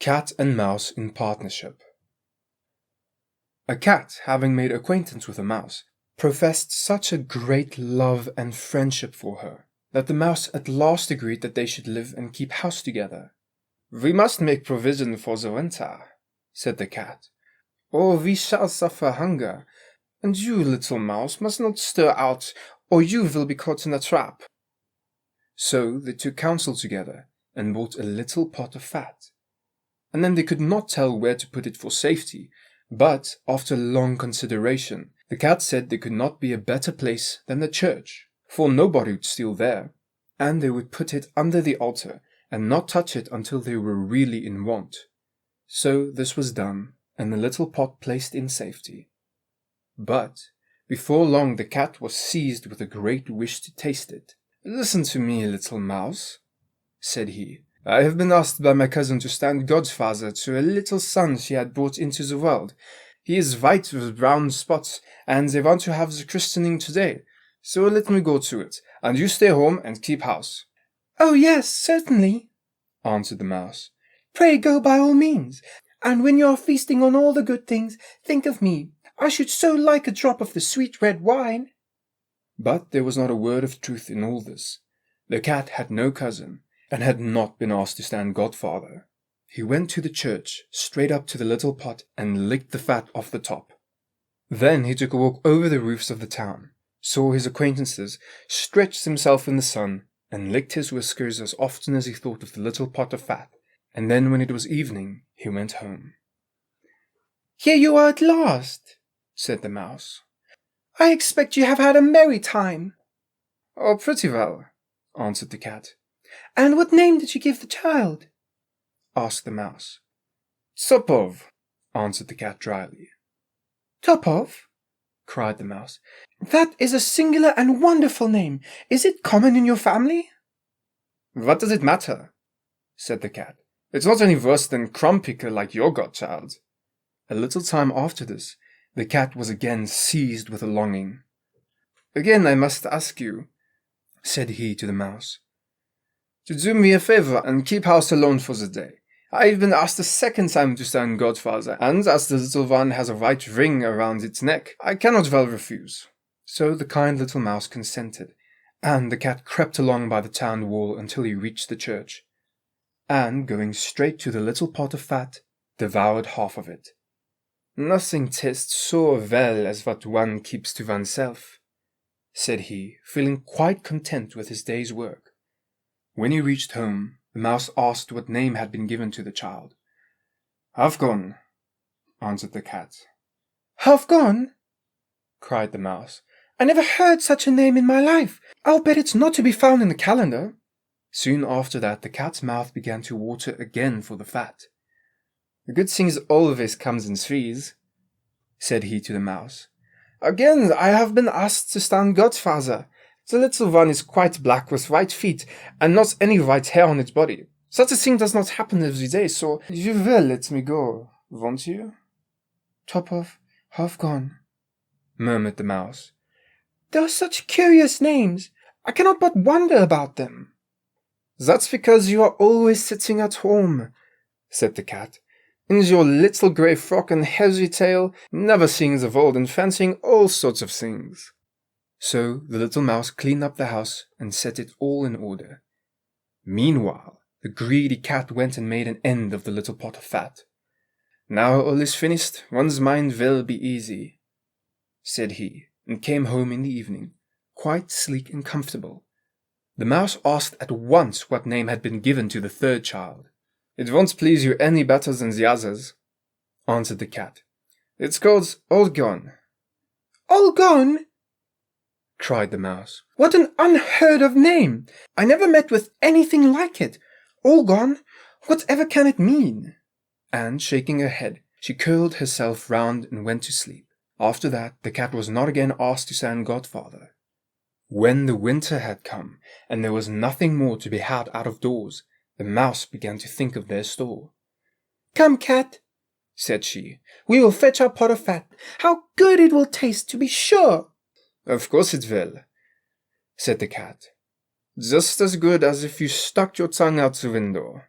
Cat and Mouse in Partnership. A cat, having made acquaintance with a mouse, professed such a great love and friendship for her, that the mouse at last agreed that they should live and keep house together. "We must make provision for the winter," said the cat, "or we shall suffer hunger, and you, little mouse, must not stir out, or you will be caught in a trap." So they took counsel together, and bought a little pot of fat. And then they could not tell where to put it for safety, but, after long consideration, the cat said there could not be a better place than the church, for nobody would steal there, and they would put it under the altar, and not touch it until they were really in want. So this was done, and the little pot placed in safety. But, before long the cat was seized with a great wish to taste it. "Listen to me, little mouse," said he. "I have been asked by my cousin to stand godfather to a little son she had brought into the world. He is white with brown spots, and they want to have the christening today. So let me go to it, and you stay home and keep house." "Oh yes, certainly," answered the mouse. "Pray go by all means, and when you are feasting on all the good things, think of me. I should so like a drop of the sweet red wine." But there was not a word of truth in all this. The cat had no cousin, and had not been asked to stand godfather. He went to the church, straight up to the little pot, and licked the fat off the top. Then he took a walk over the roofs of the town, saw his acquaintances, stretched himself in the sun, and licked his whiskers as often as he thought of the little pot of fat, and then when it was evening, he went home. "Here you are at last," said the mouse. "I expect you have had a merry time." "Oh, pretty well," answered the cat. "And what name did you give the child?" asked the mouse. "Topov," answered the cat dryly. "Topov?" cried the mouse. "That is a singular and wonderful name. Is it common in your family?" "What does it matter?" said the cat. "It's not any worse than Crumpicker like your godchild." A little time after this, the cat was again seized with a longing. "Again I must ask you," said he to the mouse, "to do me a favor and keep house alone for the day. I've been asked a second time to stand godfather, and as the little one has a white ring around its neck, I cannot well refuse." So the kind little mouse consented, and the cat crept along by the town wall until he reached the church, and, going straight to the little pot of fat, devoured half of it. "Nothing tastes so well as what one keeps to oneself," said he, feeling quite content with his day's work. When he reached home, the mouse asked what name had been given to the child. "Havgone," answered the cat. "Havgone?" cried the mouse. "I never heard such a name in my life. I'll bet it's not to be found in the calendar." Soon after that, the cat's mouth began to water again for the fat. "The good things always comes in threes," said he to the mouse. "Again I have been asked to stand godfather. The little one is quite black with white feet, and not any white hair on its body. Such a thing does not happen every day, so you will let me go, won't you?" "Topov, Havgone," murmured the mouse. "They are such curious names. I cannot but wonder about them." "That's because you are always sitting at home," said the cat, "in your little grey frock and hairy tail, never seeing the world and fancying all sorts of things." So the little mouse cleaned up the house and set it all in order. Meanwhile, the greedy cat went and made an end of the little pot of fat. "Now all is finished, one's mind will be easy," said he, and came home in the evening, quite sleek and comfortable. The mouse asked at once what name had been given to the third child. "It won't please you any better than the others," answered the cat. "It's called Olgon." "Olgon?" cried the mouse. "What an unheard of name! I never met with anything like it. Olgon? Whatever can it mean?" And, shaking her head, she curled herself round and went to sleep. After that, the cat was not again asked to stand godfather. When the winter had come, and there was nothing more to be had out of doors, the mouse began to think of their store. "Come, cat," said she, "we will fetch our pot of fat. How good it will taste, to be sure!" "Of course it will," said the cat. "Just as good as if you stuck your tongue out the window."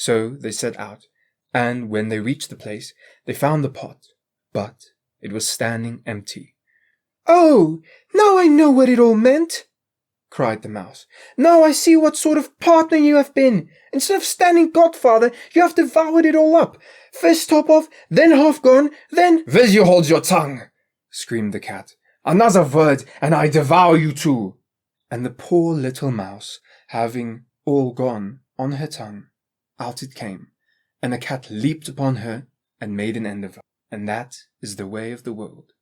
So they set out, And when they reached the place, they found the pot, but it was standing empty. "Oh, now I know what it all meant!" cried the mouse. "Now I see what sort of partner you have been. Instead of standing godfather, you have devoured it all up. First top off, then half gone, then—" "Will you hold your tongue?" screamed the cat. "Another word, and I devour you too." And the poor little mouse, having all gone on her tongue, out it came, and the cat leaped upon her and made an end of her. And that is the way of the world.